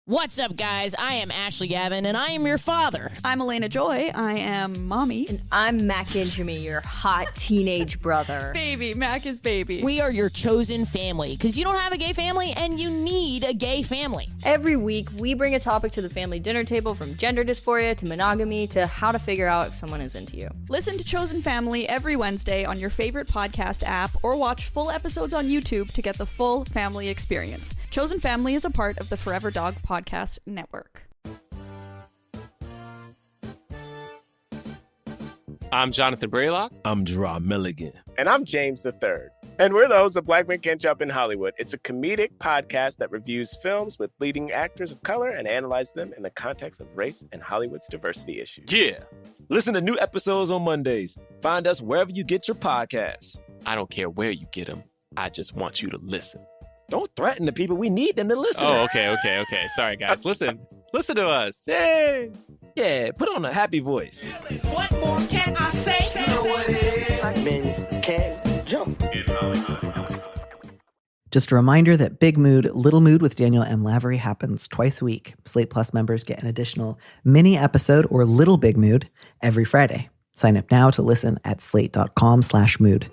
What's up, guys? I am Ashley Gavin, and I am your father. I'm Elena Joy. I am mommy. And I'm Mac Injami, your hot teenage brother. Baby. Mac is baby. We are your chosen family, because you don't have a gay family, and you need a gay family. Every week, we bring a topic to the family dinner table, from gender dysphoria to monogamy to how to figure out if someone is into you. Listen to Chosen Family every Wednesday on your favorite podcast app, or watch full episodes on YouTube to get the full family experience. Chosen Family is a part of the Forever Dog Podcast Network. I'm Jonathan Braylock. I'm Dra Milligan. And I'm James III. And we're the hosts of Black Men Can't Jump in Hollywood. It's a comedic podcast that reviews films with leading actors of color and analyzes them in the context of race and Hollywood's diversity issues. Yeah. Listen to new episodes on Mondays. Find us wherever you get your podcasts. I don't care where you get them. I just want you to listen. Don't threaten the people. We need them to listen. Oh, okay. Sorry, guys. Listen to us. Hey. Yeah, put on a happy voice. What more can I say? You know what it is. Black men can't jump. Just a reminder that Big Mood, Little Mood with Daniel M. Lavery happens twice a week. Slate Plus members get an additional mini episode or Little Big Mood every Friday. Sign up now to listen at slate.com/mood.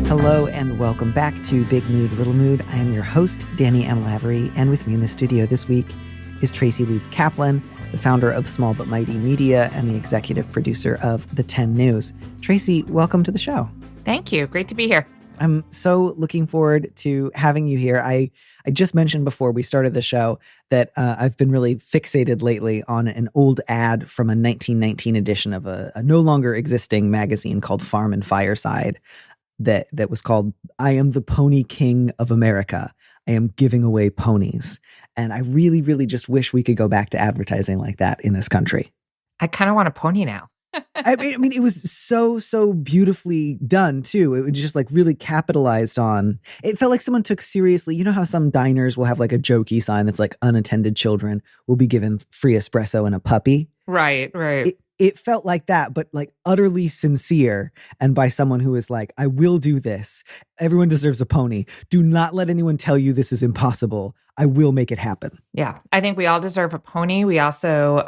Hello and welcome back to Big Mood, Little Mood. I am your host, Danny M. Lavery, and with me in the studio this week is Tracy Leeds Kaplan, the founder of Small But Mighty Media and the executive producer of The 10 News. Tracy, welcome to the show. Thank you. Great to be here. I'm so looking forward to having you here. I just mentioned before we started the show that I've been really fixated lately on an old ad from a 1919 edition of a no longer existing magazine called Farm and Fireside. That was called, I am the Pony King of America. I am giving away ponies. And I really, really just wish we could go back to advertising like that in this country. I kind of want a pony now. I mean, it was so beautifully done, too. It was just like really capitalized on. It felt like someone took seriously. You know how some diners will have like a jokey sign that's like unattended children will be given free espresso and a puppy? Right. It felt like that, but like utterly sincere, and by someone who is like, I will do this. Everyone deserves a pony. Do not let anyone tell you this is impossible. I will make it happen. Yeah, I think we all deserve a pony. We also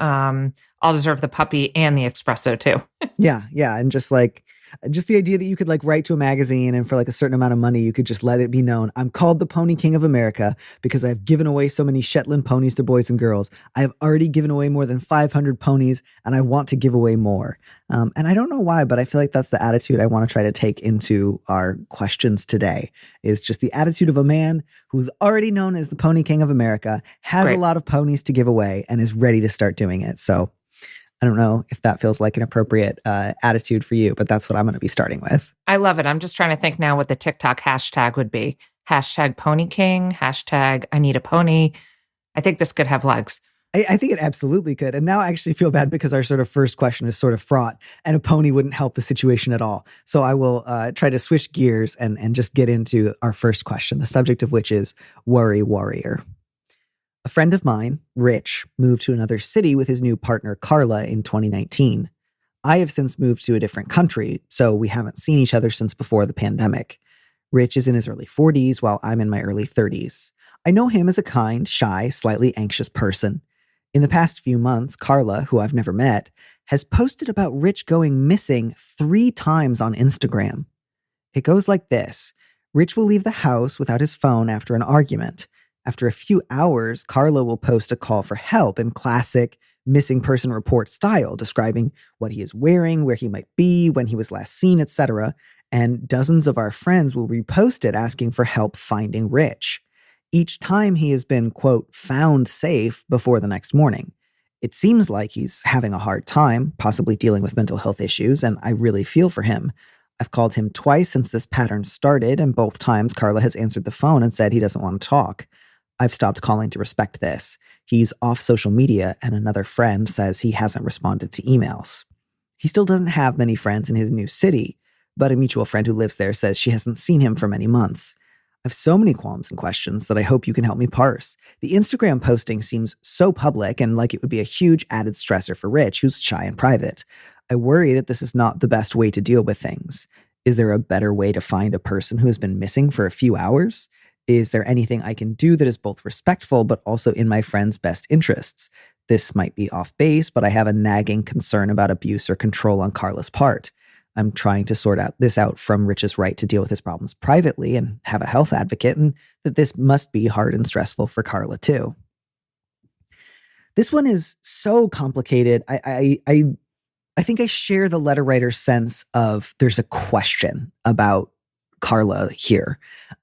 all deserve the puppy and the espresso too. Yeah. And just the idea that you could like write to a magazine and for like a certain amount of money, you could just let it be known. I'm called the Pony King of America because I've given away so many Shetland ponies to boys and girls. I have already given away more than 500 ponies and I want to give away more. And I don't know why, but I feel like that's the attitude I want to try to take into our questions today, is just the attitude of a man who's already known as the Pony King of America, has Great. a lot of ponies to give away and is ready to start doing it. So I don't know if that feels like an appropriate attitude for you, but that's what I'm going to be starting with. I love it. I'm just trying to think now what the TikTok hashtag would be. Hashtag Pony King, hashtag I need a pony. I think this could have legs. I think it absolutely could. And now I actually feel bad because our sort of first question is sort of fraught and a pony wouldn't help the situation at all. So I will try to switch gears and just get into our first question, the subject of which is Worry Warrior. A friend of mine, Rich, moved to another city with his new partner, Carla, in 2019. I have since moved to a different country, so we haven't seen each other since before the pandemic. Rich is in his early 40s, while I'm in my early 30s. I know him as a kind, shy, slightly anxious person. In the past few months, Carla, who I've never met, has posted about Rich going missing 3 times on Instagram. It goes like this. Rich will leave the house without his phone after an argument. After a few hours, Carla will post a call for help in classic missing person report style, describing what he is wearing, where he might be, when he was last seen, etc. And dozens of our friends will repost it asking for help finding Rich. Each time he has been, quote, found safe before the next morning. It seems like he's having a hard time, possibly dealing with mental health issues, and I really feel for him. I've called him twice since this pattern started, and both times Carla has answered the phone and said he doesn't want to talk. I've stopped calling to respect this. He's off social media, and another friend says he hasn't responded to emails. He still doesn't have many friends in his new city, but a mutual friend who lives there says she hasn't seen him for many months. I have so many qualms and questions that I hope you can help me parse. The Instagram posting seems so public and like it would be a huge added stressor for Rich, who's shy and private. I worry that this is not the best way to deal with things. Is there a better way to find a person who has been missing for a few hours? Is there anything I can do that is both respectful but also in my friend's best interests? This might be off base, but I have a nagging concern about abuse or control on Carla's part. I'm trying to sort this out from Rich's right to deal with his problems privately and have a health advocate, and that this must be hard and stressful for Carla too. This one is so complicated. I think I share the letter writer's sense of there's a question about Carla here,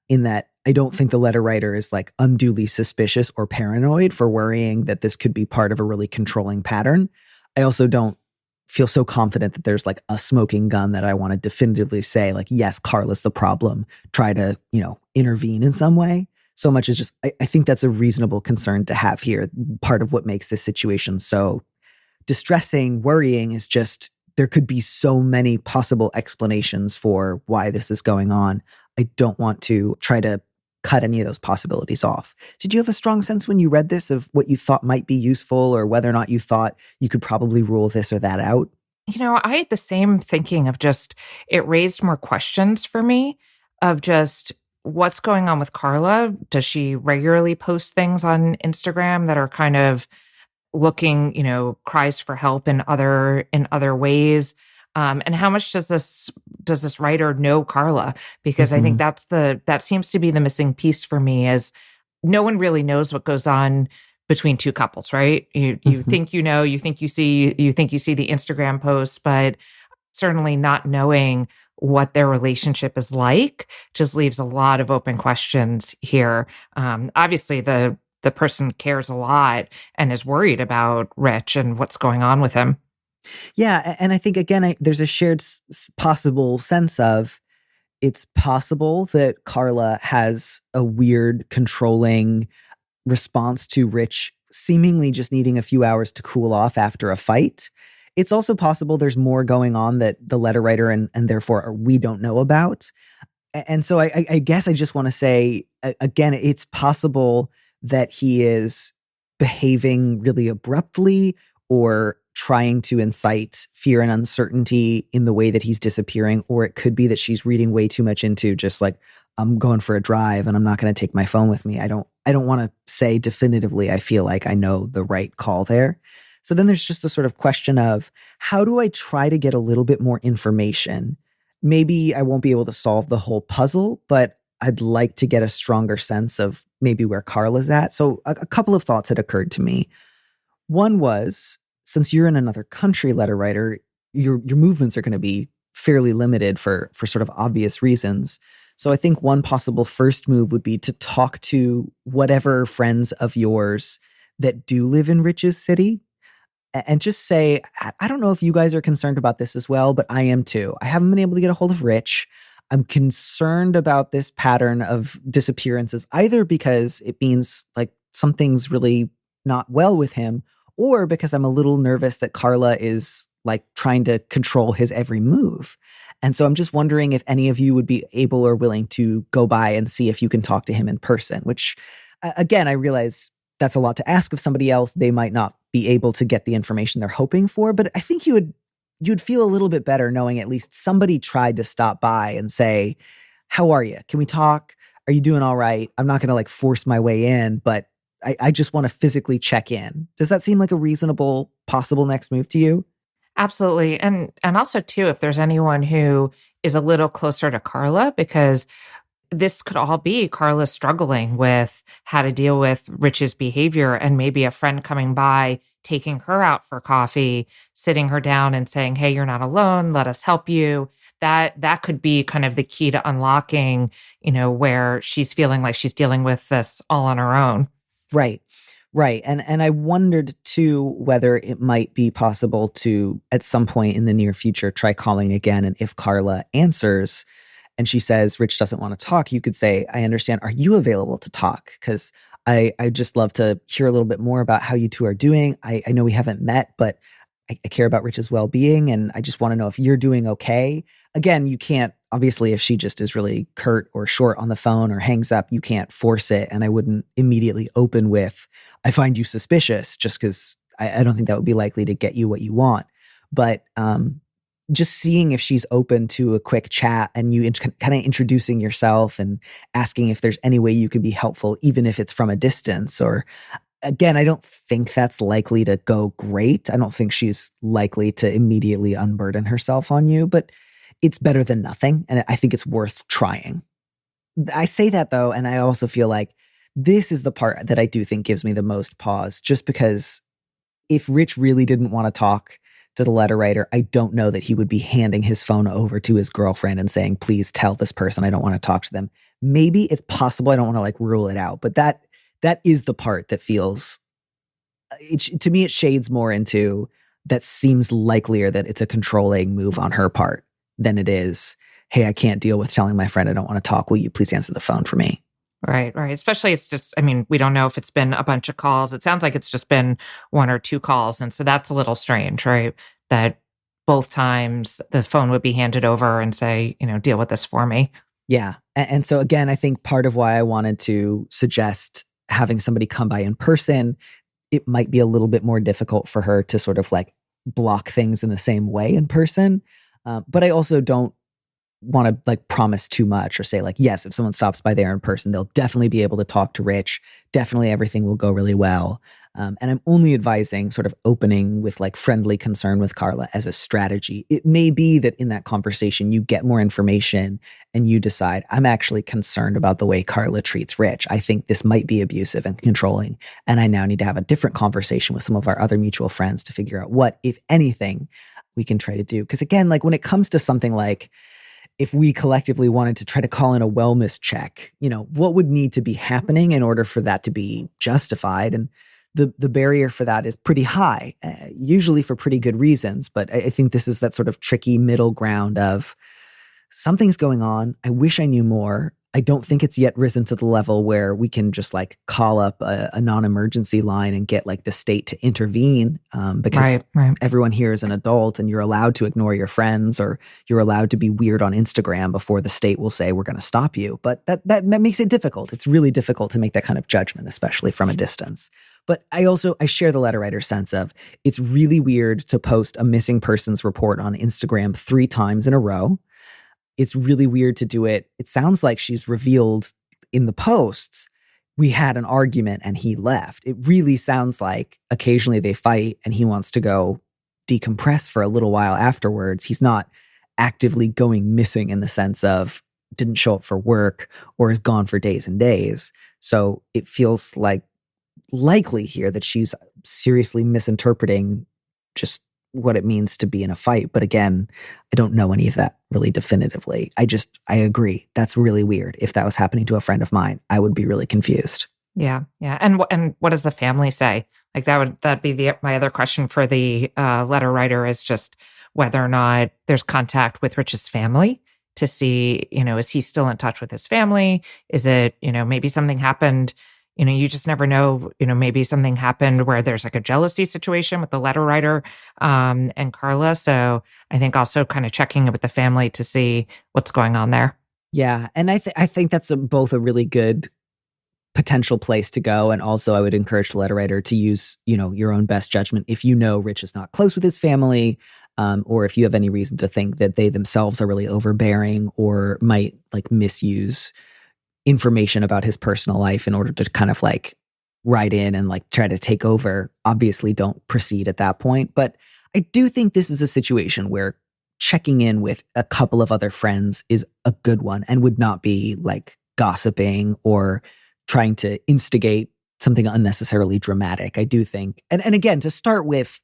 in that I don't think the letter writer is like unduly suspicious or paranoid for worrying that this could be part of a really controlling pattern. I also don't feel so confident that there's like a smoking gun that I want to definitively say like, yes, Carla's the problem. Try to, intervene in some way. So much as just, I think that's a reasonable concern to have here. Part of what makes this situation so distressing, worrying is just there could be so many possible explanations for why this is going on. I don't want to try to cut any of those possibilities off. Did you have a strong sense when you read this of what you thought might be useful, or whether or not you thought you could probably rule this or that out? I had the same thinking of just, it raised more questions for me of just what's going on with Carla. Does she regularly post things on Instagram that are kind of looking, cries for help in other ways? And how much does this writer know Carla? Because I think that seems to be the missing piece for me, is no one really knows what goes on between two couples, right? You think you think you see the Instagram posts, but certainly not knowing what their relationship is like just leaves a lot of open questions here. Obviously, the person cares a lot and is worried about Rich and what's going on with him. Yeah, and I think, again, there's a shared possible sense of it's possible that Carla has a weird, controlling response to Rich seemingly just needing a few hours to cool off after a fight. It's also possible there's more going on that the letter writer and therefore we don't know about. And so I guess I just want to say, again, it's possible that he is behaving really abruptly or trying to incite fear and uncertainty in the way that he's disappearing. Or it could be that she's reading way too much into just like, I'm going for a drive and I'm not going to take my phone with me. I don't want to say definitively I feel like I know the right call there. So then there's just the sort of question of, how do I try to get a little bit more information? Maybe I won't be able to solve the whole puzzle, but I'd like to get a stronger sense of maybe where Carla's at. So a couple of thoughts had occurred to me. One was, since you're in another country, letter writer, your movements are going to be fairly limited for sort of obvious reasons. So I think one possible first move would be to talk to whatever friends of yours that do live in Rich's city and just say, I don't know if you guys are concerned about this as well, but I am too. I haven't been able to get a hold of Rich. I'm concerned about this pattern of disappearances, either because it means like something's really not well with him, or because I'm a little nervous that Carla is like trying to control his every move. And so I'm just wondering if any of you would be able or willing to go by and see if you can talk to him in person, which again, I realize that's a lot to ask of somebody else. They might not be able to get the information they're hoping for, but I think you'd feel a little bit better knowing at least somebody tried to stop by and say, how are you? Can we talk? Are you doing all right? I'm not going to like force my way in, but I just want to physically check in. Does that seem like a reasonable possible next move to you? Absolutely. And also too, if there's anyone who is a little closer to Carla, because this could all be Carla struggling with how to deal with Rich's behavior, and maybe a friend coming by, taking her out for coffee, sitting her down and saying, hey, you're not alone. Let us help you. That could be kind of the key to unlocking, where she's feeling like she's dealing with this all on her own. Right. And I wondered too whether it might be possible to, at some point in the near future, try calling again. And if Carla answers and she says, Rich doesn't want to talk, you could say, I understand. Are you available to talk? Because I just love to hear a little bit more about how you two are doing. I know we haven't met, but I care about Rich's well-being, and I just want to know if you're doing okay. again, you can't, obviously, if she just is really curt or short on the phone or hangs up, you can't force it. And I wouldn't immediately open with, I find you suspicious, just because I don't think that would be likely to get you what you want. But just seeing if she's open to a quick chat and you kind of introducing yourself and asking if there's any way you could be helpful, even if it's from a distance. Or again, I don't think that's likely to go great. I don't think she's likely to immediately unburden herself on you, but it's better than nothing. And I think it's worth trying. I say that though, and I also feel like this is the part that I do think gives me the most pause, just because if Rich really didn't want to talk to the letter writer, I don't know that he would be handing his phone over to his girlfriend and saying, please tell this person I don't want to talk to them. Maybe it's possible. I don't want to like rule it out, but that is the part that feels, to me, it shades more into that seems likelier that it's a controlling move on her part than it is, hey, I can't deal with telling my friend I don't want to talk. Will you please answer the phone for me? Right. Especially it's just, I mean, we don't know if it's been a bunch of calls. It sounds like it's just been 1 or 2 calls. And so that's a little strange, right? That both times the phone would be handed over and say, deal with this for me. Yeah. And so again, I think part of why I wanted to suggest having somebody come by in person, it might be a little bit more difficult for her to sort of like block things in the same way in person. But I also don't want to like promise too much or say like, yes, if someone stops by there in person, they'll definitely be able to talk to Rich. Definitely everything will go really well. And I'm only advising sort of opening with like friendly concern with Carla as a strategy. It may be that in that conversation, you get more information and you decide, I'm actually concerned about the way Carla treats Rich. I think this might be abusive and controlling. And I now need to have a different conversation with some of our other mutual friends to figure out what, if anything, we can try to do. Because again, like when it comes to something like, if we collectively wanted to try to call in a wellness check, what would need to be happening in order for that to be justified? And the barrier for that is pretty high, usually for pretty good reasons. But I think this is that sort of tricky middle ground of something's going on. I wish I knew more. I don't think it's yet risen to the level where we can just like call up a non-emergency line and get like the state to intervene because everyone here is an adult and you're allowed to ignore your friends or you're allowed to be weird on Instagram before the state will say, we're going to stop you. But that makes it difficult. It's really difficult to make that kind of judgment, especially from a distance. But I share the letter writer's sense of it's really weird to post a missing persons report on Instagram 3 times in a row. It's really weird to do it. It sounds like she's revealed in the posts, we had an argument and he left. It really sounds like occasionally they fight and he wants to go decompress for a little while afterwards. He's not actively going missing in the sense of didn't show up for work or is gone for days and days. So it feels like likely here that she's seriously misinterpreting just what it means to be in a fight. But again, I don't know any of that really definitively. I agree. That's really weird. If that was happening to a friend of mine, I would be really confused. Yeah. And what does the family say? Like that'd be my other question for the letter writer is just whether or not there's contact with Rich's family to see, is he still in touch with his family? Is it, maybe something happened. You just never know, maybe something happened where there's like a jealousy situation with the letter writer and Carla. So I think also kind of checking in with the family to see what's going on there. Yeah. And I think that's both a really good potential place to go. And also I would encourage the letter writer to use, your own best judgment. If Rich is not close with his family, or if you have any reason to think that they themselves are really overbearing or might like misuse information about his personal life in order to kind of like write in and like try to take over, obviously don't proceed at that point. But I do think this is a situation where checking in with a couple of other friends is a good one and would not be like gossiping or trying to instigate something unnecessarily dramatic. I do think, and again, to start with,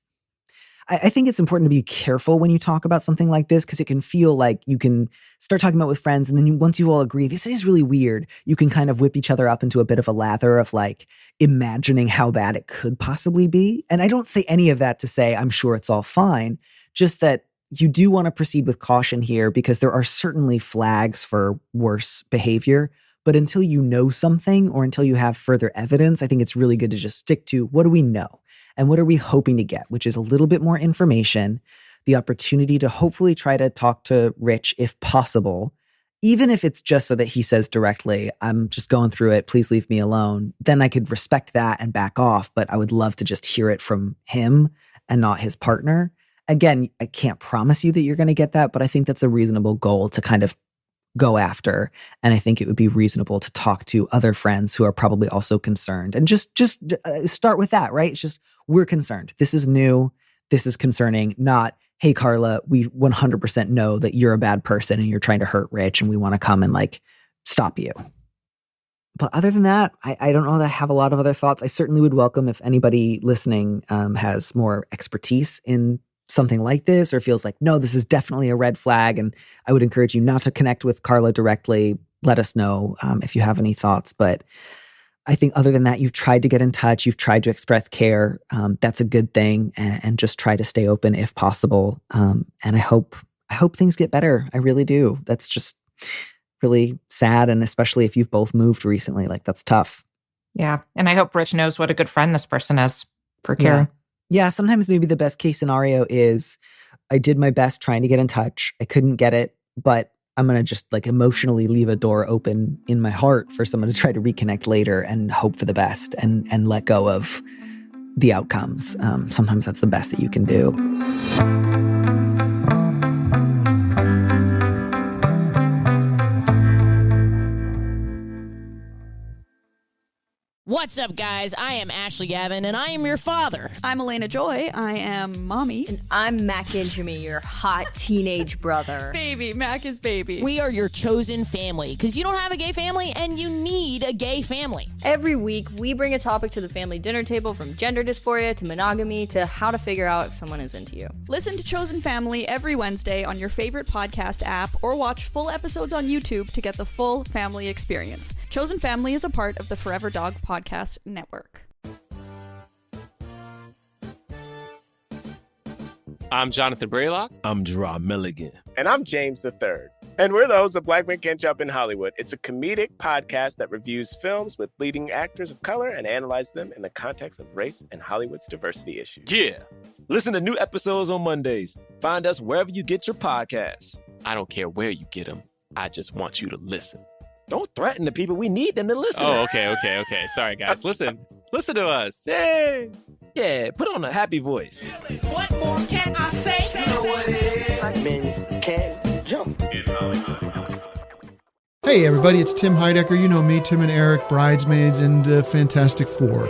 I think it's important to be careful when you talk about something like this because it can feel like you can start talking about it with friends and then once you all agree, this is really weird, you can kind of whip each other up into a bit of a lather of like imagining how bad it could possibly be. And I don't say any of that to say I'm sure it's all fine, just that you do want to proceed with caution here because there are certainly flags for worse behavior. But until you know something or until you have further evidence, I think it's really good to just stick to what do we know? And what are we hoping to get, which is a little bit more information the opportunity to hopefully try to talk to Rich if possible, even if it's just so that he says directly, I'm just going through it, please leave me alone, then I could respect that and back off. But I would love to just hear it from him and not his partner. Again, I can't promise you that you're going to get that, but I think that's a reasonable goal to kind of go after. And I think it would be reasonable to talk to other friends who are probably also concerned and just start with that, right? It's just, we're concerned. This is new. This is concerning. Not, hey, Carla, we 100% know that you're a bad person and you're trying to hurt Rich and we want to come and like stop you. But other than that, I don't know that I have a lot of other thoughts. I certainly would welcome if anybody listening has more expertise in something like this or feels like, no, this is definitely a red flag. And I would encourage you not to connect with Carla directly. Let us know if you have any thoughts. But I think other than that, you've tried to get in touch. You've tried to express care. That's a good thing. And just try to stay open if possible. And I hope things get better. I really do. That's just really sad. And especially if you've both moved recently, like that's tough. Yeah. And I hope Rich knows what a good friend this person is for caring. Yeah, sometimes maybe the best case scenario is I did my best trying to get in touch. I couldn't get it, but I'm going to just like emotionally leave a door open in my heart for someone to try to reconnect later and hope for the best and let go of the outcomes. Sometimes that's the best that you can do. What's up, guys? I am Ashley Gavin, and I am your father. I'm Elena Joy. I am mommy. And I'm Mac Injami, your hot teenage brother. Baby. Mac is baby. We are your chosen family, because you don't have a gay family, and you need a gay family. Every week, we bring a topic to the family dinner table, from gender dysphoria to monogamy to how to figure out if someone is into you. Listen to Chosen Family every Wednesday on your favorite podcast app or watch full episodes on YouTube to get the full family experience. Chosen Family is a part of the Forever Dog Podcast Network. I'm Jonathan Braylock. I'm Gerard Milligan. And I'm James III. And we're the hosts of Black Men Can't Jump in Hollywood. It's a comedic podcast that reviews films with leading actors of color and analyzes them in the context of race and Hollywood's diversity issues. Yeah. Listen to new episodes on Mondays. Find us wherever you get your podcasts. I don't care where you get them. I just want you to listen. Don't threaten the people. We need them to listen. Oh, okay. Sorry, guys. Listen to us. Yay. Yeah, put on a happy voice. What more can I say? You know what it is. Black men can't jump. Hey everybody, it's Tim Heidecker. You know me, Tim and Eric, Bridesmaids, and Fantastic Four.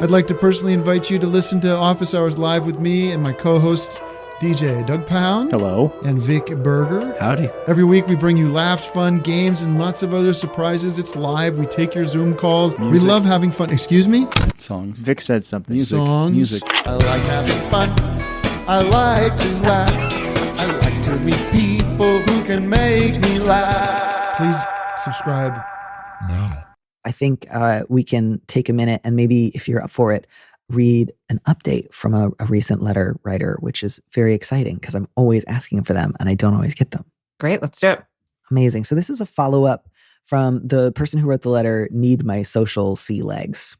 I'd like to personally invite you to listen to Office Hours Live with me and my co-hosts, DJ Doug Pound. Hello. And Vic Berger. Howdy. Every week we bring you laughs, fun, games, and lots of other surprises. It's live. We take your Zoom calls. Music. We love having fun. Excuse me? Songs. Vic said something. Songs. Music. I like having fun. I like to laugh. I like to meet people who can make me laugh. Please subscribe now. I think we can take a minute and maybe, if you're up for it, read an update from a recent letter writer, which is very exciting because I'm always asking for them and I don't always get them. Great, let's do it. Amazing. So this is a follow-up from the person who wrote the letter, Need My Social Sea Legs.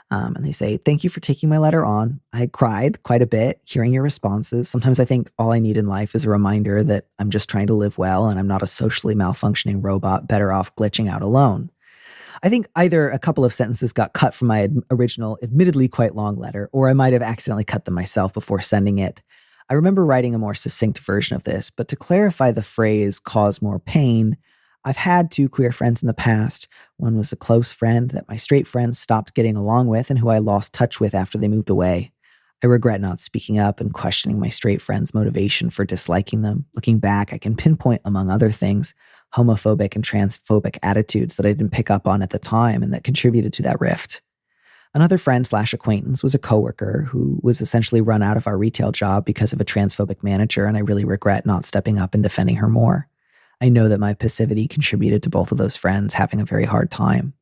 And they say, thank you for taking my letter on. I cried quite a bit hearing your responses. Sometimes I think all I need in life is a reminder that I'm just trying to live well and I'm not a socially malfunctioning robot better off glitching out alone. I think either a couple of sentences got cut from my original, admittedly quite long letter, or I might have accidentally cut them myself before sending it. I remember writing a more succinct version of this, but to clarify the phrase cause more pain, I've had two queer friends in the past. One was a close friend that my straight friends stopped getting along with and who I lost touch with after they moved away. I regret not speaking up and questioning my straight friends' motivation for disliking them. Looking back, I can pinpoint, among other things, homophobic and transphobic attitudes that I didn't pick up on at the time and that contributed to that rift. Another friend/acquaintance was a coworker who was essentially run out of our retail job because of a transphobic manager, and I really regret not stepping up and defending her more. I know that my passivity contributed to both of those friends having a very hard time.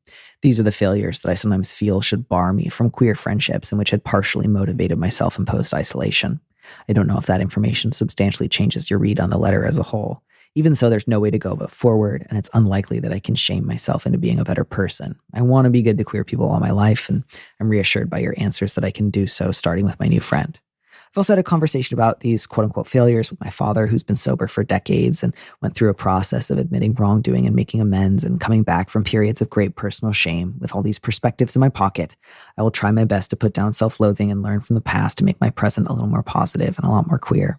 These are the failures that I sometimes feel should bar me from queer friendships and which had partially motivated my self-imposed isolation. I don't know if that information substantially changes your read on the letter as a whole. Even so, there's no way to go but forward, and it's unlikely that I can shame myself into being a better person. I want to be good to queer people all my life, and I'm reassured by your answers that I can do so, starting with my new friend. I've also had a conversation about these quote unquote failures with my father, who's been sober for decades and went through a process of admitting wrongdoing and making amends and coming back from periods of great personal shame. With all these perspectives in my pocket, I will try my best to put down self-loathing and learn from the past to make my present a little more positive and a lot more queer.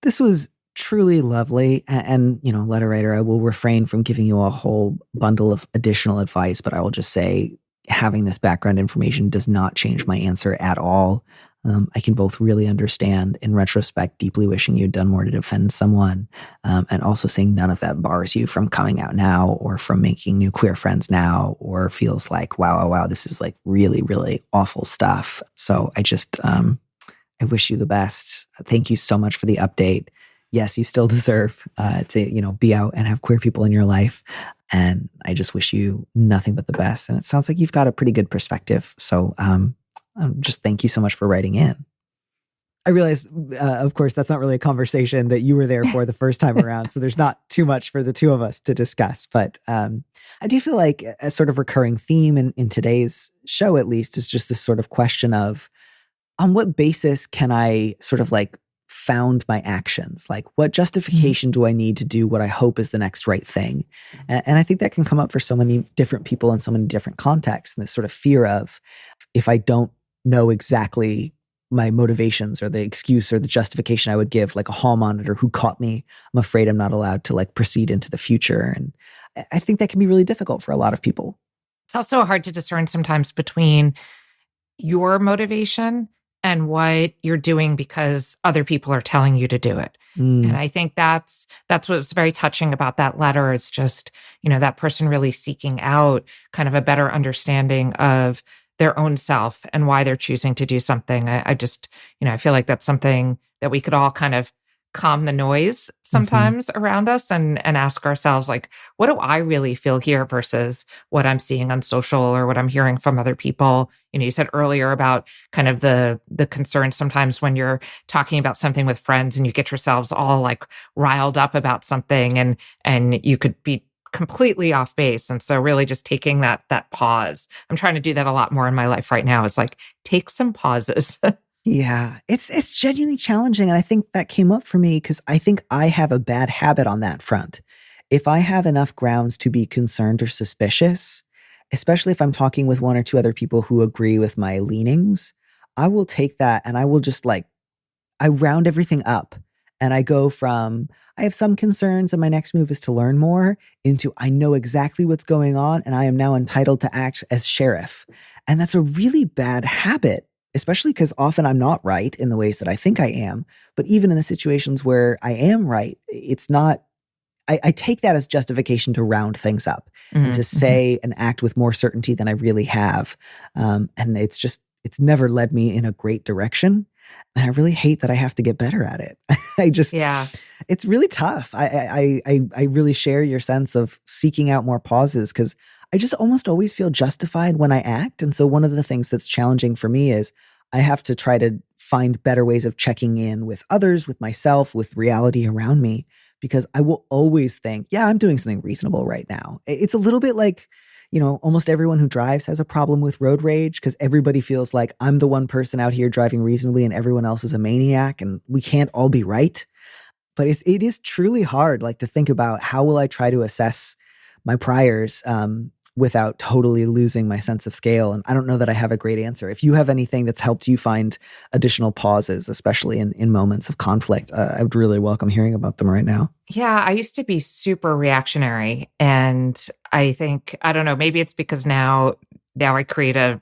This was truly lovely. And, letter writer, I will refrain from giving you a whole bundle of additional advice, but I will just say having this background information does not change my answer at all. I can both really understand, in retrospect, deeply wishing you'd done more to defend someone, and also saying none of that bars you from coming out now or from making new queer friends now, or feels like, wow, this is like really, really awful stuff. So I just, I wish you the best. Thank you so much for the update. Yes, you still deserve to, be out and have queer people in your life. And I just wish you nothing but the best. And it sounds like you've got a pretty good perspective. So just thank you so much for writing in. I realize, of course, that's not really a conversation that you were there for the first time around. So there's not too much for the two of us to discuss. But I do feel like a sort of recurring theme in today's show, at least, is just this sort of question of, on what basis can I sort of like found my actions? Like, what justification do I need to do what I hope is the next right thing? And I think that can come up for so many different people in so many different contexts. And this sort of fear of, if I don't know exactly my motivations or the excuse or the justification I would give, like a hall monitor who caught me, I'm afraid I'm not allowed to like proceed into the future. And I think that can be really difficult for a lot of people. It's also hard to discern sometimes between your motivation and what you're doing because other people are telling you to do it. And I think that's what's very touching about that letter. It's just, that person really seeking out kind of a better understanding of their own self and why they're choosing to do something. I just, I feel like that's something that we could all kind of calm the noise sometimes around us and ask ourselves, like, what do I really feel here versus what I'm seeing on social or what I'm hearing from other people? You said earlier about kind of the concern sometimes when you're talking about something with friends and you get yourselves all like riled up about something and you could be completely off base. And so really just taking that pause. I'm trying to do that a lot more in my life right now. Is like, take some pauses. Yeah, it's genuinely challenging. And I think that came up for me because I think I have a bad habit on that front. If I have enough grounds to be concerned or suspicious, especially if I'm talking with one or two other people who agree with my leanings, I will take that and I will just I round everything up. And I go from, I have some concerns and my next move is to learn more, into I know exactly what's going on and I am now entitled to act as sheriff. And that's a really bad habit, especially because often I'm not right in the ways that I think I am. But even in the situations where I am right, it's not, I take that as justification to round things up and to say and act with more certainty than I really have. And it's never led me in a great direction. And I really hate that I have to get better at it. It's really tough. I really share your sense of seeking out more pauses because I just almost always feel justified when I act. And so one of the things that's challenging for me is I have to try to find better ways of checking in with others, with myself, with reality around me, because I will always think, yeah, I'm doing something reasonable right now. It's a little bit like, almost everyone who drives has a problem with road rage because everybody feels like I'm the one person out here driving reasonably and everyone else is a maniac and we can't all be right. But it is truly hard, to think about how will I try to assess my priors without totally losing my sense of scale. And I don't know that I have a great answer. If you have anything that's helped you find additional pauses, especially in moments of conflict, I would really welcome hearing about them right now. Yeah, I used to be super reactionary. And I think, I don't know, maybe it's because now I create a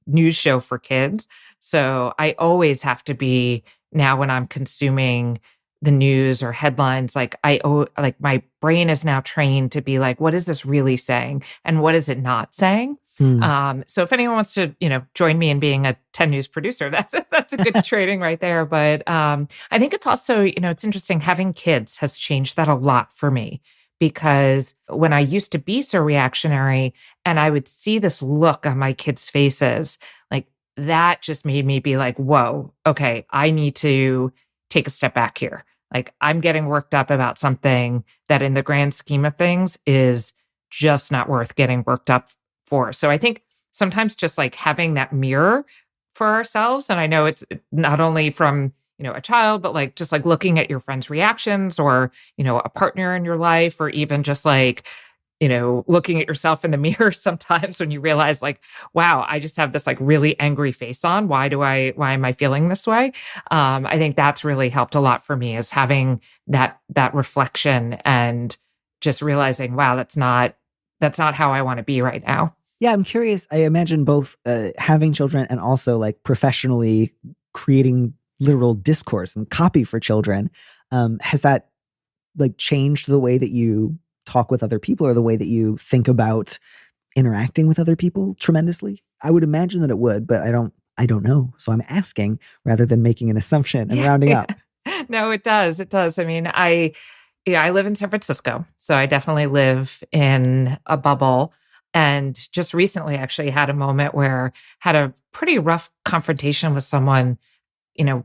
news show for kids. So I always have to be, now when I'm consuming the news or headlines, my brain is now trained to be like, what is this really saying? And what is it not saying? So if anyone wants to, join me in being a 10 News producer, that's a good training right there. But I think it's also, it's interesting, having kids has changed that a lot for me, because when I used to be so reactionary and I would see this look on my kids' faces, that just made me be like, whoa, okay, I need to take a step back here. I'm getting worked up about something that in the grand scheme of things is just not worth getting worked up for. So I think sometimes just having that mirror for ourselves. And I know it's not only from, a child, but like just like looking at your friends' reactions or, a partner in your life, or even just like, looking at yourself in the mirror sometimes when you realize like, wow, I just have this like really angry face on. Why am I feeling this way? I think that's really helped a lot for me, is having that reflection and just realizing, wow, that's not how I want to be right now. Yeah, I'm curious. I imagine both having children and also like professionally creating literal discourse and copy for children. Has that like changed the way that you talk with other people or the way that you think about interacting with other people tremendously? I would imagine that it would, but I don't know. So I'm asking rather than making an assumption and rounding up. No, it does. It does. I mean, I live in San Francisco, so I definitely live in a bubble. And just recently actually had a moment where had a pretty rough confrontation with someone,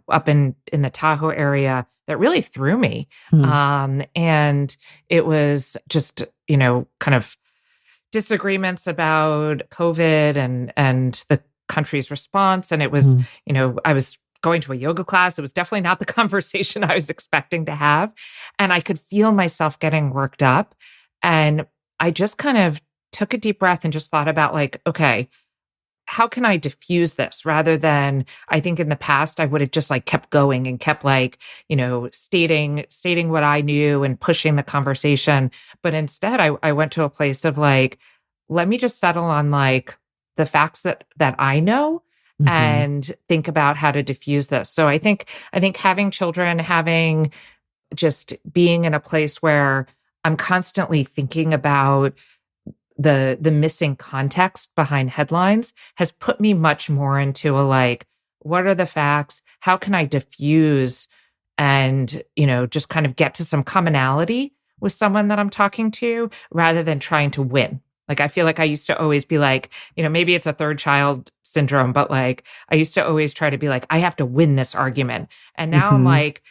up in the Tahoe area that really threw me. And it was just, kind of disagreements about COVID and the country's response. And it was, I was going to a yoga class. It was definitely not the conversation I was expecting to have. And I could feel myself getting worked up. And I just kind of took a deep breath and just thought about like, okay, how can I diffuse this, rather than, I think in the past I would have just like kept going and kept like, stating what I knew and pushing the conversation. But instead I went to a place of like, let me just settle on like the facts that I know and think about how to diffuse this. So I think having children, having just being in a place where I'm constantly thinking about the missing context behind headlines has put me much more into a like, what are the facts? How can I diffuse and, just kind of get to some commonality with someone that I'm talking to, rather than trying to win. Like, I feel like I used to always be like, maybe it's a third child syndrome, but like, I used to always try to be like, I have to win this argument. And now I'm like,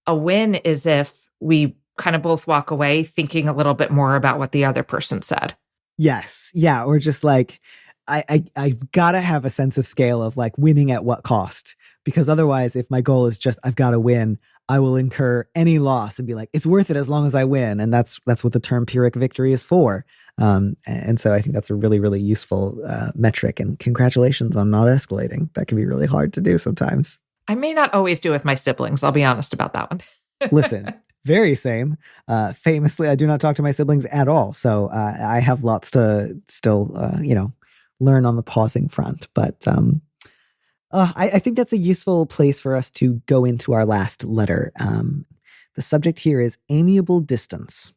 a win is if we kind of both walk away thinking a little bit more about what the other person said. Yes. Yeah. Or just like, I've got to have a sense of scale of like winning at what cost, because otherwise, if my goal is just, I've got to win, I will incur any loss and be like, it's worth it as long as I win. And that's what the term Pyrrhic victory is for. And so I think that's a really, really useful metric, and congratulations on not escalating. That can be really hard to do sometimes. I may not always do with my siblings. I'll be honest about that one. Listen. Very same. Famously, I do not talk to my siblings at all. So I have lots to still, learn on the pausing front. But I think that's a useful place for us to go into our last letter. The subject here is amiable distance.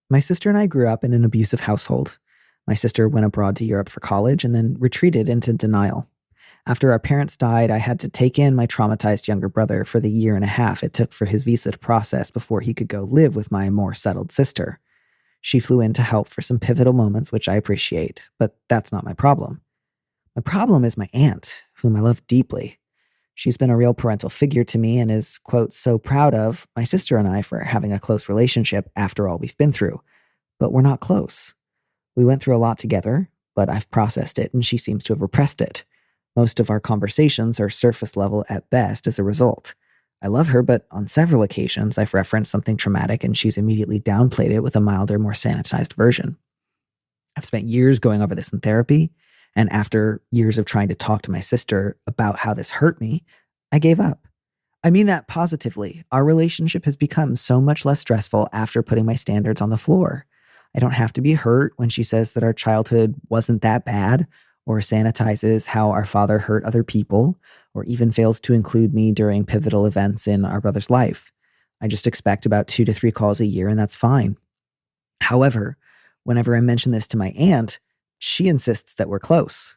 My sister and I grew up in an abusive household. My sister went abroad to Europe for college and then retreated into denial. After our parents died, I had to take in my traumatized younger brother for the 1.5 years it took for his visa to process before he could go live with my more settled sister. She flew in to help for some pivotal moments, which I appreciate, but that's not my problem. My problem is my aunt, whom I love deeply. She's been a real parental figure to me and is, quote, so proud of my sister and I for having a close relationship after all we've been through. But we're not close. We went through a lot together, but I've processed it and she seems to have repressed it. Most of our conversations are surface level at best as a result. I love her, but on several occasions I've referenced something traumatic and she's immediately downplayed it with a milder, more sanitized version. I've spent years going over this in therapy, and after years of trying to talk to my sister about how this hurt me, I gave up. I mean that positively. Our relationship has become so much less stressful after putting my standards on the floor. I don't have to be hurt when she says that our childhood wasn't that bad, or sanitizes how our father hurt other people, or even fails to include me during pivotal events in our brother's life. I just expect about 2 to 3 calls a year, and that's fine. However, whenever I mention this to my aunt, she insists that we're close.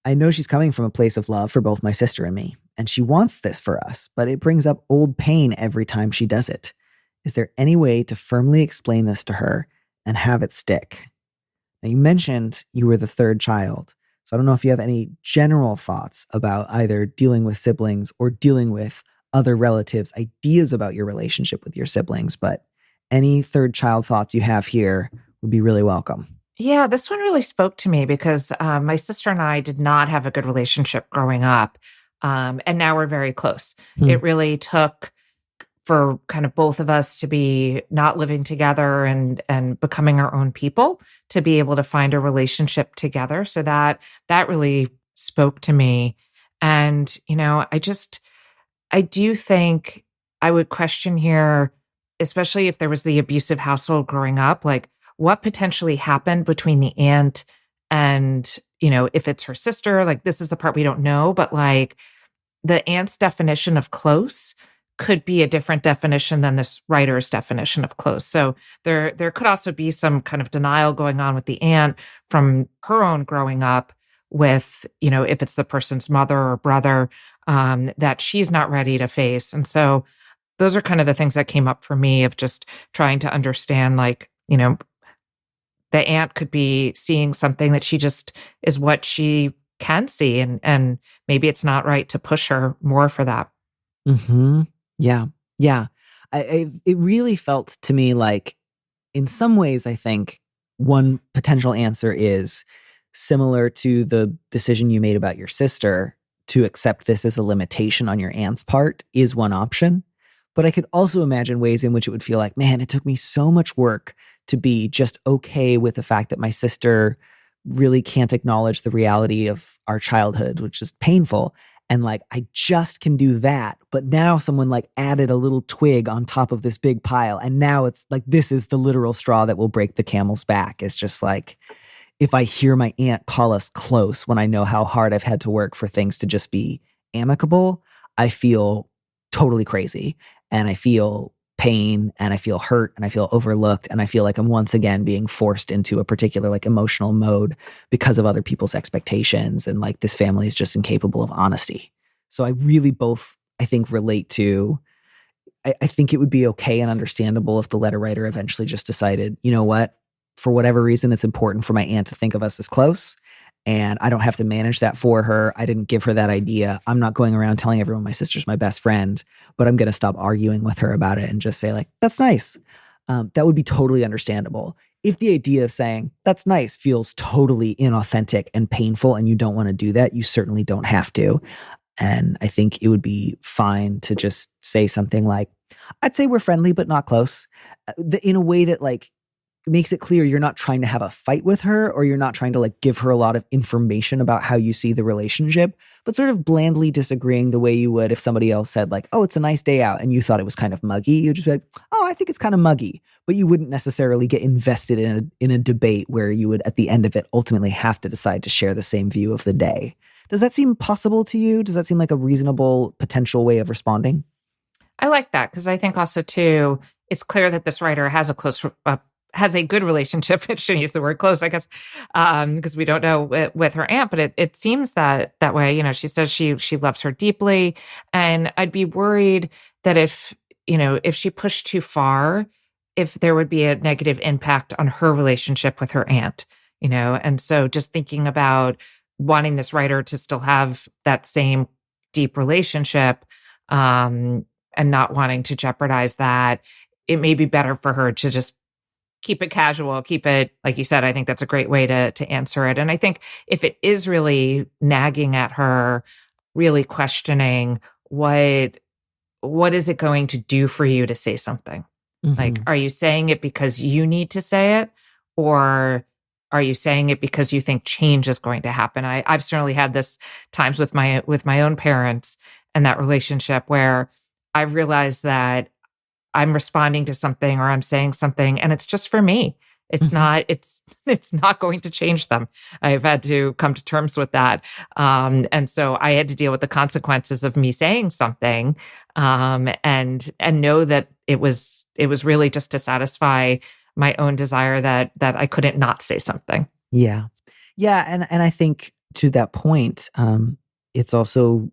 I know she's coming from a place of love for both my sister and me, and she wants this for us, but it brings up old pain every time she does it. Is there any way to firmly explain this to her and have it stick? Now, you mentioned you were the third child. So I don't know if you have any general thoughts about either dealing with siblings or dealing with other relatives, ideas about your relationship with your siblings, but any third child thoughts you have here would be really welcome. Yeah, this one really spoke to me because my sister and I did not have a good relationship growing up. And now we're very close. It really took for kind of both of us to be not living together and becoming our own people to be able to find a relationship together. So that really spoke to me. And, I do think I would question here, especially if there was the abusive household growing up, like what potentially happened between the aunt and, if it's her sister, like this is the part we don't know, but like the aunt's definition of close could be a different definition than this writer's definition of close. So there could also be some kind of denial going on with the aunt from her own growing up with, if it's the person's mother or brother, that she's not ready to face. And so those are kind of the things that came up for me of just trying to understand, like, the aunt could be seeing something that she just is what she can see. And maybe it's not right to push her more for that. Mm-hmm. Yeah. Yeah. It really felt to me like, in some ways, I think one potential answer is similar to the decision you made about your sister to accept this as a limitation on your aunt's part is one option. But I could also imagine ways in which it would feel like, man, it took me so much work to be just okay with the fact that my sister really can't acknowledge the reality of our childhood, which is painful. And like, I just can do that. But now someone like added a little twig on top of this big pile. And now it's like, this is the literal straw that will break the camel's back. It's just like, if I hear my aunt call us close when I know how hard I've had to work for things to just be amicable, I feel totally crazy. And I feel pain and I feel hurt and I feel overlooked. And I feel like I'm once again being forced into a particular like emotional mode because of other people's expectations. And like this family is just incapable of honesty. So I really both, I think, relate to, I think it would be okay and understandable if the letter writer eventually just decided, you know what, for whatever reason, it's important for my aunt to think of us as close. And I don't have to manage that for her. I didn't give her that idea. I'm not going around telling everyone my sister's my best friend, but I'm going to stop arguing with her about it and just say like, that's nice. That would be totally understandable. If the idea of saying that's nice feels totally inauthentic and painful and you don't want to do that, you certainly don't have to. And I think it would be fine to just say something like, I'd say we're friendly, but not close, in a way that like makes it clear you're not trying to have a fight with her or you're not trying to like give her a lot of information about how you see the relationship, but sort of blandly disagreeing the way you would if somebody else said like, oh, it's a nice day out and you thought it was kind of muggy. You'd just be like, oh, I think it's kind of muggy, but you wouldn't necessarily get invested in a debate where you would at the end of it ultimately have to decide to share the same view of the day. Does that seem possible to you? Does that seem like a reasonable potential way of responding? I like that because I think also too, it's clear that this writer has a good relationship. I shouldn't use the word close, I guess, because we don't know with her aunt, but it seems that way. She says she loves her deeply. And I'd be worried that if she pushed too far, if there would be a negative impact on her relationship with her aunt, And so just thinking about wanting this writer to still have that same deep relationship and not wanting to jeopardize that, it may be better for her to just keep it casual, keep it, like you said, I think that's a great way to answer it. And I think if it is really nagging at her, really questioning what is it going to do for you to say something? Mm-hmm. Like, are you saying it because you need to say it? Or are you saying it because you think change is going to happen? I've certainly had this times with my own parents and that relationship where I've realized that I'm responding to something or I'm saying something and it's just for me. It's not, it's not going to change them. I've had to come to terms with that. And so I had to deal with the consequences of me saying something, and know that it was really just to satisfy my own desire that I couldn't not say something. Yeah. Yeah. And I think to that point, it's also,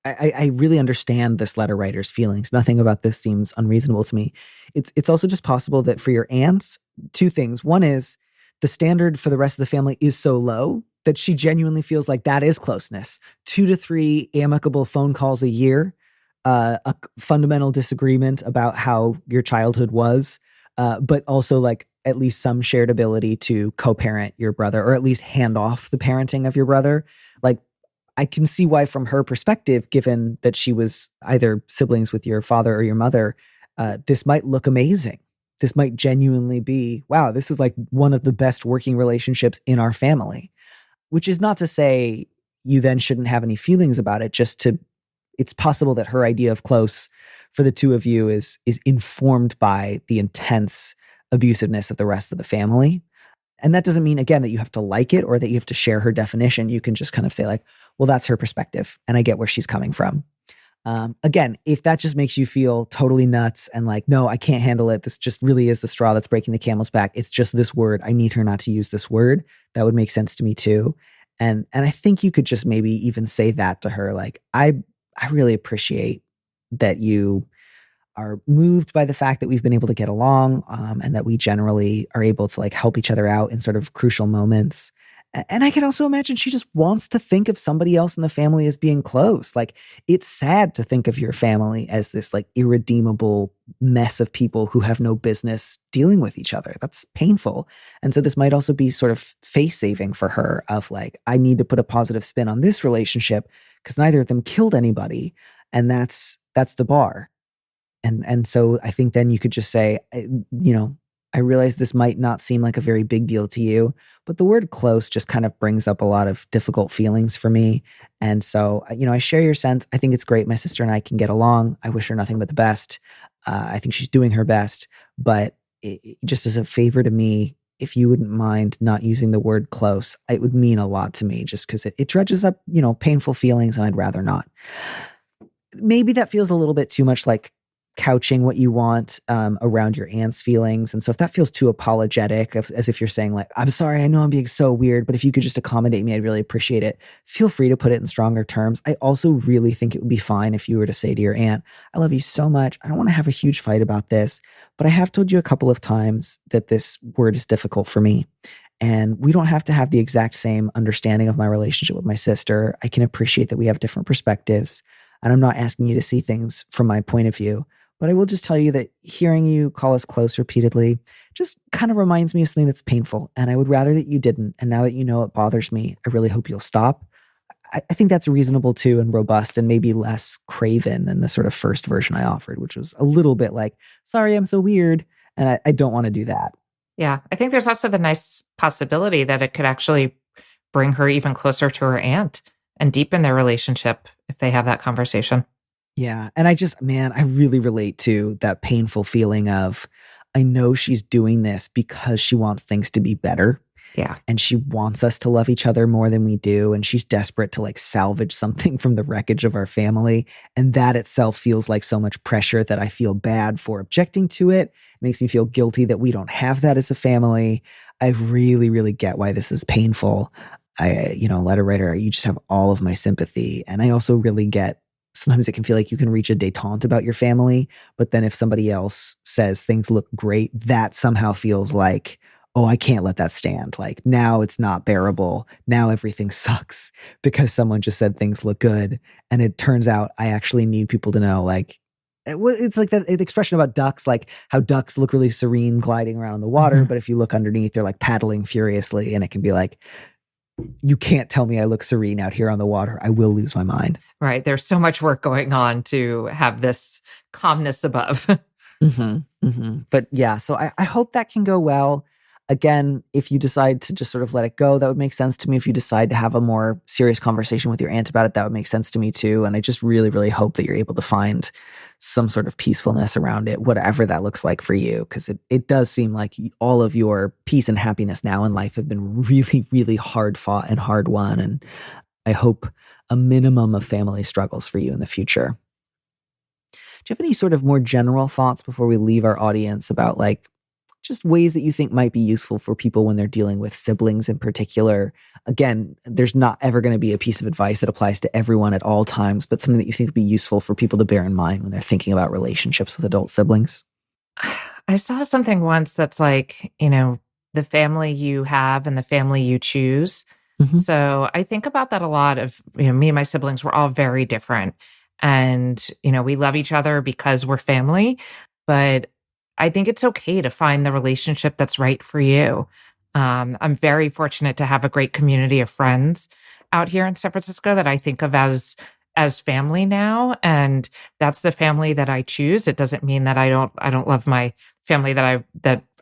I really understand this letter writer's feelings. Nothing about this seems unreasonable to me. It's also just possible that for your aunts, two things. One is the standard for the rest of the family is so low that she genuinely feels like that is closeness. 2 to 3 amicable phone calls a year, a fundamental disagreement about how your childhood was, but also like at least some shared ability to co-parent your brother, or at least hand off the parenting of your brother. Like, I can see why from her perspective, given that she was either siblings with your father or your mother, this might look amazing. This might genuinely be, wow, this is like one of the best working relationships in our family, which is not to say you then shouldn't have any feelings about it. It's possible that her idea of close for the two of you is informed by the intense abusiveness of the rest of the family. And that doesn't mean, again, that you have to like it or that you have to share her definition. You can just kind of say like, well, that's her perspective and I get where she's coming from. Again, if that just makes you feel totally nuts and like, no, I can't handle it. This just really is the straw that's breaking the camel's back. It's just this word. I need her not to use this word. That would make sense to me too. And I think you could just maybe even say that to her. Like, I really appreciate that you are moved by the fact that we've been able to get along, and that we generally are able to like help each other out in sort of crucial moments. And I can also imagine she just wants to think of somebody else in the family as being close. Like, it's sad to think of your family as this like irredeemable mess of people who have no business dealing with each other. That's painful. And so this might also be sort of face saving for her of like, I need to put a positive spin on this relationship because neither of them killed anybody. And that's the bar. And so I think then you could just say, I realize this might not seem like a very big deal to you, but the word close just kind of brings up a lot of difficult feelings for me. And so, I share your sense. I think it's great. My sister and I can get along. I wish her nothing but the best. I think she's doing her best, but just as a favor to me, if you wouldn't mind not using the word close, it would mean a lot to me just because it dredges up, painful feelings and I'd rather not. Maybe that feels a little bit too much like couching what you want around your aunt's feelings. And so if that feels too apologetic, as if you're saying like, I'm sorry, I know I'm being so weird, but if you could just accommodate me, I'd really appreciate it. Feel free to put it in stronger terms. I also really think it would be fine if you were to say to your aunt, I love you so much. I don't want to have a huge fight about this, but I have told you a couple of times that this word is difficult for me. And we don't have to have the exact same understanding of my relationship with my sister. I can appreciate that we have different perspectives. And I'm not asking you to see things from my point of view. But I will just tell you that hearing you call us close repeatedly just kind of reminds me of something that's painful. And I would rather that you didn't. And now that you know it bothers me, I really hope you'll stop. I think that's reasonable too and robust and maybe less craven than the sort of first version I offered, which was a little bit like, sorry, I'm so weird. And I don't want to do that. Yeah. I think there's also the nice possibility that it could actually bring her even closer to her aunt and deepen their relationship if they have that conversation. Yeah. And I really relate to that painful feeling of, I know she's doing this because she wants things to be better. Yeah. And she wants us to love each other more than we do. And she's desperate to like salvage something from the wreckage of our family. And that itself feels like so much pressure that I feel bad for objecting to it. It makes me feel guilty that we don't have that as a family. I really, really get why this is painful. Letter writer, you just have all of my sympathy. And I also really get sometimes it can feel like you can reach a détente about your family, but then if somebody else says things look great, that somehow feels like, oh, I can't let that stand. Like now it's not bearable. Now everything sucks because someone just said things look good. And it turns out I actually need people to know, like, it's like that expression about ducks, like how ducks look really serene gliding around in the water. Mm-hmm. But if you look underneath, they're like paddling furiously and it can be like, you can't tell me I look serene out here on the water. I will lose my mind. Right. There's so much work going on to have this calmness above. Mm-hmm, mm-hmm. But yeah, so I hope that can go well. Again, if you decide to just sort of let it go, that would make sense to me. If you decide to have a more serious conversation with your aunt about it, that would make sense to me too. And I just really, really hope that you're able to find some sort of peacefulness around it, whatever that looks like for you. Because it does seem like all of your peace and happiness now in life have been really, really hard fought and hard won. And I hope a minimum of family struggles for you in the future. Do you have any sort of more general thoughts before we leave our audience about like just ways that you think might be useful for people when they're dealing with siblings in particular? Again, there's not ever going to be a piece of advice that applies to everyone at all times, but something that you think would be useful for people to bear in mind when they're thinking about relationships with adult siblings. I saw something once that's like, the family you have and the family you choose. Mm-hmm. So I think about that a lot of, me and my siblings, we're all very different. And, we love each other because we're family. But I think it's okay to find the relationship that's right for you. I'm very fortunate to have a great community of friends out here in San Francisco that I think of as family now, and that's the family that I choose. It doesn't mean that I don't love my family that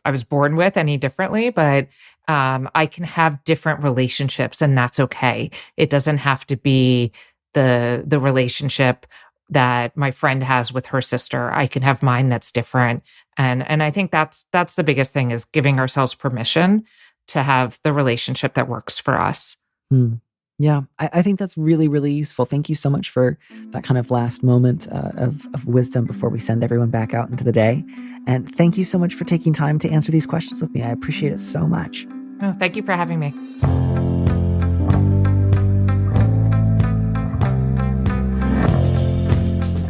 I was born with any differently, but I can have different relationships, and that's okay. It doesn't have to be the relationship that my friend has with her sister. I can have mine that's different. And I think that's the biggest thing, is giving ourselves permission to have the relationship that works for us. Yeah, I think that's really, really useful. Thank you so much for that kind of last moment of wisdom before we send everyone back out into the day. And thank you so much for taking time to answer these questions with me. I appreciate it so much. Oh, thank you for having me.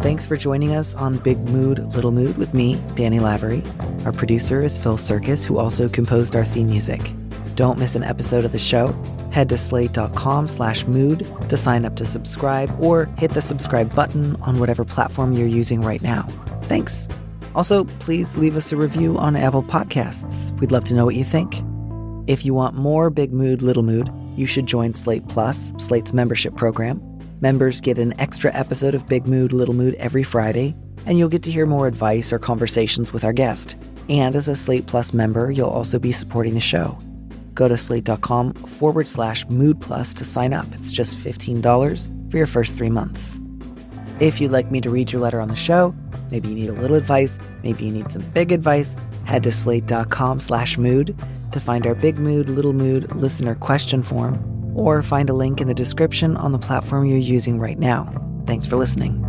Thanks for joining us on Big Mood, Little Mood with me, Danny Lavery. Our producer is Phil Surkis, who also composed our theme music. Don't miss an episode of the show. Head to slate.com/mood to sign up to subscribe, or hit the subscribe button on whatever platform you're using right now. Thanks. Also, please leave us a review on Apple Podcasts. We'd love to know what you think. If you want more Big Mood, Little Mood, you should join Slate Plus, Slate's membership program. Members get an extra episode of Big Mood, Little Mood every Friday, and you'll get to hear more advice or conversations with our guest. And as a Slate Plus member, you'll also be supporting the show. Go to slate.com/mood plus to sign up. It's just $15 for your first 3 months. If you'd like me to read your letter on the show, maybe you need a little advice, maybe you need some big advice, head to slate.com/mood to find our Big Mood, Little Mood listener question form, or find a link in the description on the platform you're using right now. Thanks for listening.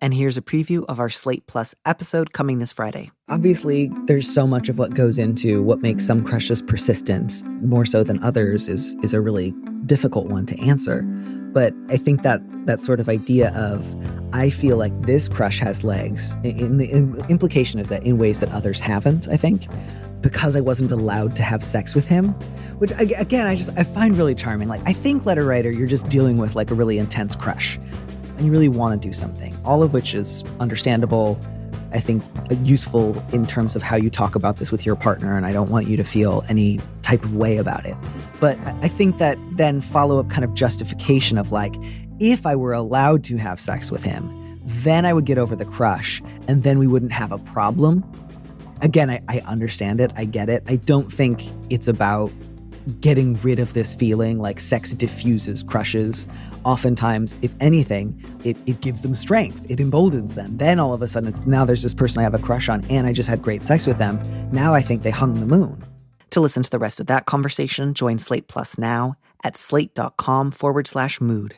And here's a preview of our Slate Plus episode coming this Friday. Obviously, there's so much of what goes into what makes some crushes persistent, more so than others, is a really difficult one to answer. But I think that sort of idea of, I feel like this crush has legs, the implication is that in ways that others haven't, I think, because I wasn't allowed to have sex with him, which again, I find really charming. Like, I think, letter writer, you're just dealing with like a really intense crush and you really want to do something, all of which is understandable. I think useful in terms of how you talk about this with your partner, and I don't want you to feel any type of way about it. But I think that then follow-up kind of justification of like, if I were allowed to have sex with him, then I would get over the crush, and then we wouldn't have a problem. Again, I understand it. I get it. I don't think it's about getting rid of this feeling. Like, sex diffuses crushes. Oftentimes, if anything, it gives them strength. It emboldens them. Then all of a sudden, now there's this person I have a crush on, and I just had great sex with them. Now I think they hung the moon. To listen to the rest of that conversation, join Slate Plus now at slate.com/mood.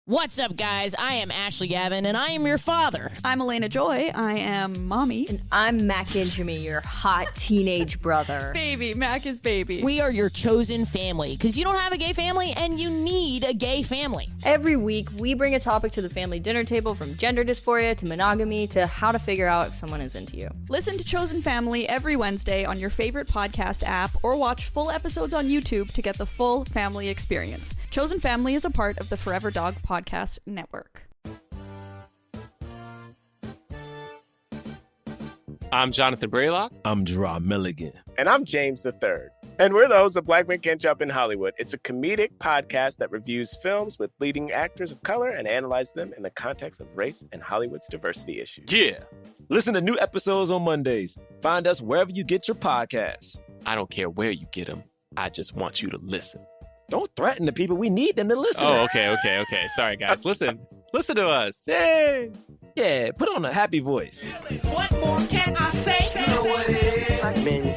What's up, guys? I am Ashley Gavin, and I am your father. I'm Elena Joy. I am mommy. And I'm Mac Injami, your hot teenage brother. Baby. Mac is baby. We are your chosen family, because you don't have a gay family, and you need a gay family. Every week, we bring a topic to the family dinner table, from gender dysphoria to monogamy to how to figure out if someone is into you. Listen to Chosen Family every Wednesday on your favorite podcast app, or watch full episodes on YouTube to get the full family experience. Chosen Family is a part of the Forever Dog Podcast Network. I'm Jonathan Braylock. I'm Gerard Milligan. And I'm James III. And we're the hosts of Black Men Can't Jump in Hollywood. It's a comedic podcast that reviews films with leading actors of color and analyzes them in the context of race and Hollywood's diversity issues. Yeah. Listen to new episodes on Mondays. Find us wherever you get your podcasts. I don't care where you get them. I just want you to listen. Don't threaten the people. We need them to listen. Oh, okay. Sorry, guys. Listen to us. Hey. Yeah, put on a happy voice. What more can I say? You know what it is. Black men